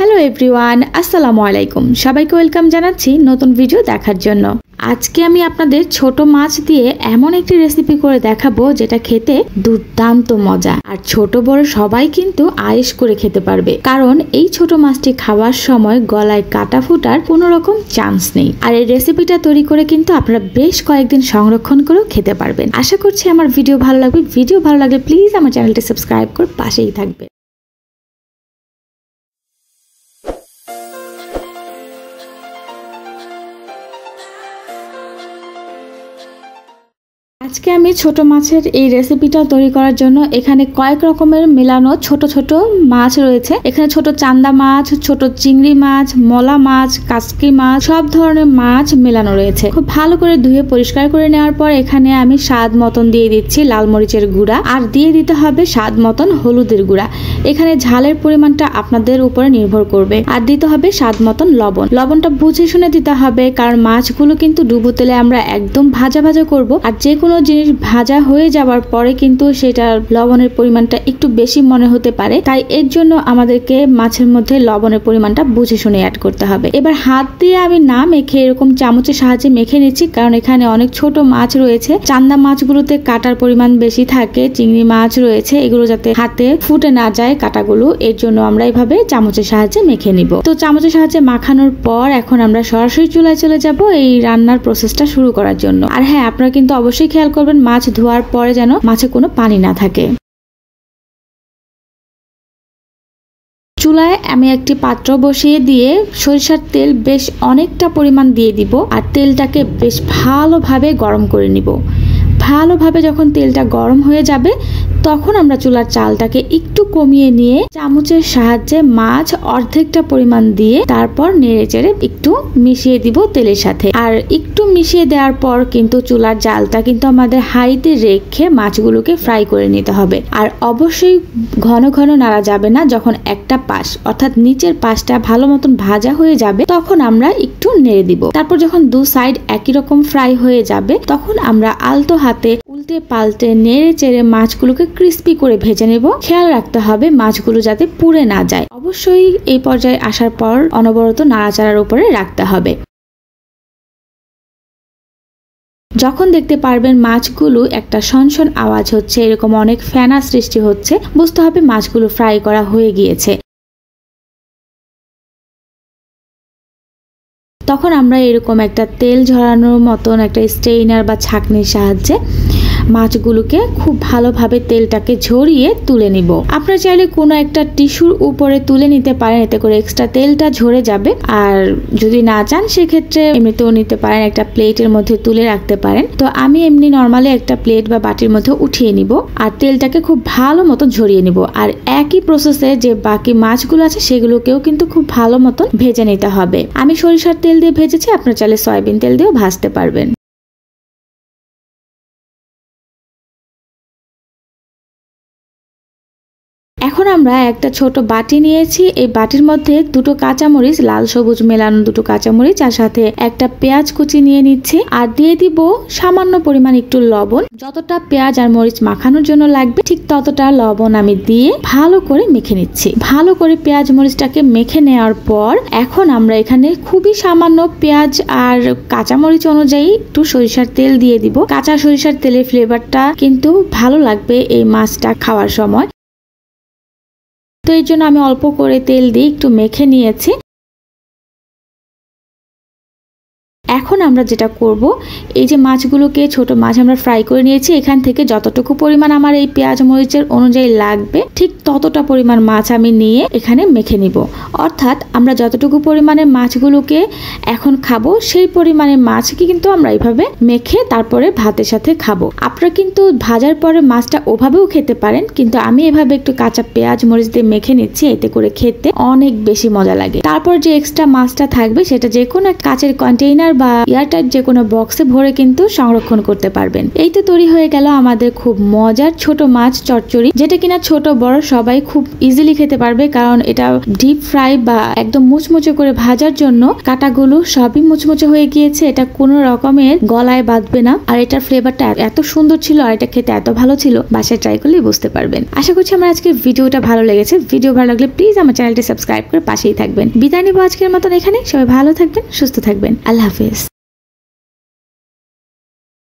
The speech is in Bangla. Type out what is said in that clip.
হ্যালো এভরিওয়ান, আসসালামু আলাইকুম। সবাইকে ওয়েলকাম জানাচ্ছি নতুন ভিডিও দেখার জন্য। আজকে আমি আপনাদের ছোট মাছ দিয়ে এমন একটি রেসিপি করে দেখাবো যেটা খেতে দুর্দান্ত মজা, আর ছোট বড় সবাই কিন্তু আয়েশ করে খেতে পারবে, কারণ এই ছোট মাছটি খাওয়ার সময় গলায় কাটা ফুটার কোনো রকম চান্স নেই। আর এই রেসিপিটা তৈরি করে কিন্তু আপনারা বেশ কয়েকদিন সংরক্ষণ করেও খেতে পারবেন। আশা করছি আমার ভিডিও ভালো লাগবে। ভিডিও ভালো লাগলে প্লিজ আমার চ্যানেলটি সাবস্ক্রাইব করে পাশেই থাকবে। আজকে আমি ছোট মাছের এই রেসিপিটা তৈরি করার জন্য এখানে কয়েক রকমের মেলানো ছোট ছোট মাছ রয়েছে। এখানে ছোট চান্দা মাছ, ছোট চিংড়ি মাছ, মলা মাছ, কাচকি মাছ, সব ধরনের মাছ মেলানো রয়েছে। খুব ভালো করে ধুয়ে পরিষ্কার করে নেওয়ার পর এখানে আমি স্বাদ মতন দিয়ে দিচ্ছি লাল মরিচের গুঁড়া, আর দিয়ে দিতে হবে স্বাদ মতন হলুদের গুঁড়া। এখানে ঝালের পরিমাণটা আপনাদের উপরে নির্ভর করবে। আর দিতে হবে স্বাদ মতন লবণ। লবণটা বুঝে শুনে দিতে হবে, কারণ মাছগুলো কিন্তু ডুবো তেলে আমরা একদম ভাজা ভাজা করব। আর যে কোনো জিনিস ভাজা হয়ে যাওয়ার পরে কিন্তু সেটা লবণের পরিমাণটা একটু বেশি মনে হতে পারে, তাই এর জন্য আমাদেরকে মাছের মধ্যে লবণের পরিমাণটা বুঝে শুনে অ্যাড করতে হবে। এবার হাত দিয়ে আমি না মেখে এরকম চামচের সাহায্যে মেখে নিচ্ছি, কারণ এখানে অনেক ছোট মাছ রয়েছে। চান্দা মাছগুলোতে কাটার পরিমাণ বেশি থাকে, চিংড়ি মাছ রয়েছে, এগুলো যাতে হাতে ফুটে না যায় কাটাগুলো, এর জন্য আমরা এইভাবে চামচের সাহায্যে মেখে নিব। তো চামচের সাহায্যে মাখানোর পর এখন আমরা সরাসরি চুলায় চলে যাব এই রান্নার প্রসেসটা শুরু করার জন্য। আর হ্যাঁ, আপনারা কিন্তু অবশ্যই খেয়াল করবেন মাছ ধোয়ার পরে যেন মাছে কোনো পানি না থাকে। চুলায় আমি একটি পাত্র বসিয়ে দিয়ে সরিষার তেল বেশ অনেকটা পরিমাণ দিয়ে দিব, আর তেলটাকে বেশ ভালোভাবে গরম করে নিব। ভালোভাবে যখন তেলটা গরম হয়ে যাবে তখন আমরা চুলার চালটাকে একটু কমিয়ে নিয়ে চামচের সাহায্যে মাছ অর্ধেকটা পরিমাণ দিয়ে তারপর নেড়ে চেড়ে একটু মিশিয়ে দিব তেলের সাথে। আর একটু মিশিয়ে দেওয়ার পর কিন্তু চুলার জালটা কিন্তু আমাদের হাইতে রেখে মাছগুলোকে ফ্রাই করে নিতে হবে। আর অবশ্যই ঘন ঘন নাড়া যাবে না। যখন একটা পাশ অর্থাৎ নিচের পাশটা ভালো মতন ভাজা হয়ে যাবে তখন আমরা একটু নেড়ে দিব। তারপর যখন দু সাইড একই রকম ফ্রাই হয়ে যাবে তখন আমরা আলতো হাতে উল্টে পাল্টে নেড়ে চেড়ে মাছগুলোকে ক্রিস্পি করে ভেজে নেব। খেয়াল রাখতে হবে মাছগুলো যাতে পুড়ে না যায়। অবশ্যই এই পর্যায়ে আসার পর অনবরত নাড়াচাড়ার উপরে রাখতে হবে। যখন দেখতে পারবেন মাছগুলো একটা সনসন আওয়াজ হচ্ছে, এরকম অনেক ফেনা সৃষ্টি হচ্ছে, বুঝতে হবে মাছগুলো ফ্রাই করা হয়ে গিয়েছে। তখন আমরা এরকম একটা তেল ঝরানোর মতন একটা স্ট্রেইনার বা ছাঁকনির সাহায্যে মাছগুলোকে খুব ভালোভাবে তেলটাকে ঝরিয়ে তুলে নিব। আপনারা চাইলে কোনো একটা টিস্যুর উপরে তুলে নিতে পারেন, এতে করে এক্সট্রা তেলটা ঝরে যাবে। আর যদি না চান সেক্ষেত্রে এমনিতেও নিতে পারেন, একটা প্লেটের মধ্যে তুলে রাখতে পারেন। তো আমি এমনি নর্মালি একটা প্লেট বা বাটির মধ্যে উঠিয়ে নিব আর তেলটাকে খুব ভালো মতো ঝরিয়ে নিব। আর একই প্রসেসে যে বাকি মাছগুলো আছে সেগুলোকেও কিন্তু খুব ভালো মতন ভেজে নিতে হবে। আমি সরিষার তেল দিয়ে ভেজেছি, আপনারা চাইলে সয়াবিন তেল দিয়েও ভাজতে পারবেন। এখন আমরা একটা ছোট বাটি নিয়েছি। এই বাটির মধ্যে দুটো কাঁচামরিচ, লাল সবুজ মেলানো দুটো কাঁচামরিচ, আর সাথে একটা পেঁয়াজ কুচি নিয়ে নিচ্ছি। আর দিয়ে দিব সামান্য পরিমাণ একটু লবণ। যতটা পেঁয়াজ আর মরিচ মাখানোর জন্য লাগবে ঠিক ততটা লবণ আমি দিয়ে ভালো করে মেখে নিচ্ছি। ভালো করে পেঁয়াজ মরিচটাকে মেখে নেওয়ার পর এখন আমরা এখানে খুবই সামান্য পেঁয়াজ আর কাঁচামরিচ অনুযায়ী একটু সরিষার তেল দিয়ে দিব। কাঁচা সরিষার তেলের ফ্লেভারটা কিন্তু ভালো লাগবে এই মাছটা খাওয়ার সময়। তো এই জন্য আমি অল্প করে তেল দিয়ে একটু মেখে নিয়েছি। এখন আমরা যেটা করব, এই যে মাছগুলোকে ছোট মাছ আমরা ফ্রাই করে নিয়েছি, এখান থেকে যতটুকু পরিমাণ আমার এই পেঁয়াজ মরিচের অনুযায়ী লাগবে ঠিক ততটা পরিমাণ মাছ আমি নিয়ে এখানে মেখে নিব। অর্থাৎ আমরা যতটুকু পরিমাণে মাছগুলোকে এখন খাবো সেই পরিমাণে মাছকে কিন্তু আমরা এইভাবে মেখে তারপরে ভাতের সাথে খাবো। আপনারা কিন্তু ভাজার পরে মাছটা ওভাবেও খেতে পারেন, কিন্তু আমি এভাবে একটু কাঁচা পেঁয়াজ মরিচ দিয়ে মেখে নিচ্ছি, এতে করে খেতে অনেক বেশি মজা লাগে। তারপর যে এক্সট্রা মাছটা থাকবে সেটা যে কোনো কাঁচের কন্টেইনার বা বা এয়ারটাইট যে কোনো বক্সে ভরে কিন্তু সংরক্ষণ করতে পারবেন। এই তো তৈরি হয়ে গেল আমাদের খুব মজার ছোট মাছ চচ্চড়ি, যেটা কিনা ছোট বড় সবাই খুব ইজিলি খেতে পারবে, কারণ এটা ডিপ ফ্রাই বা একদম মুচমুচে করে ভাজার জন্য কাটাগুলো সবই মুচমুচে হয়ে গিয়েছে। এটা কোনো রকমের গলায় বাঁধবে না, আর এটার ফ্লেভারটা এত সুন্দর ছিল আর এটা খেতে এত ভালো ছিল, বাসায় ট্রাই করলেই বুঝতে পারবেন। আশা করছি আমার আজকের ভিডিওটা ভালো লেগেছে। ভিডিও ভালো লাগলে প্লিজ আমার চ্যানেলটি সাবস্ক্রাইব করে পাশেই থাকবেন। বিদায় নিব আজকের মতন এখানে। সবাই ভালো থাকবেন, সুস্থ থাকবেন। আল্লাহ হাফেজ।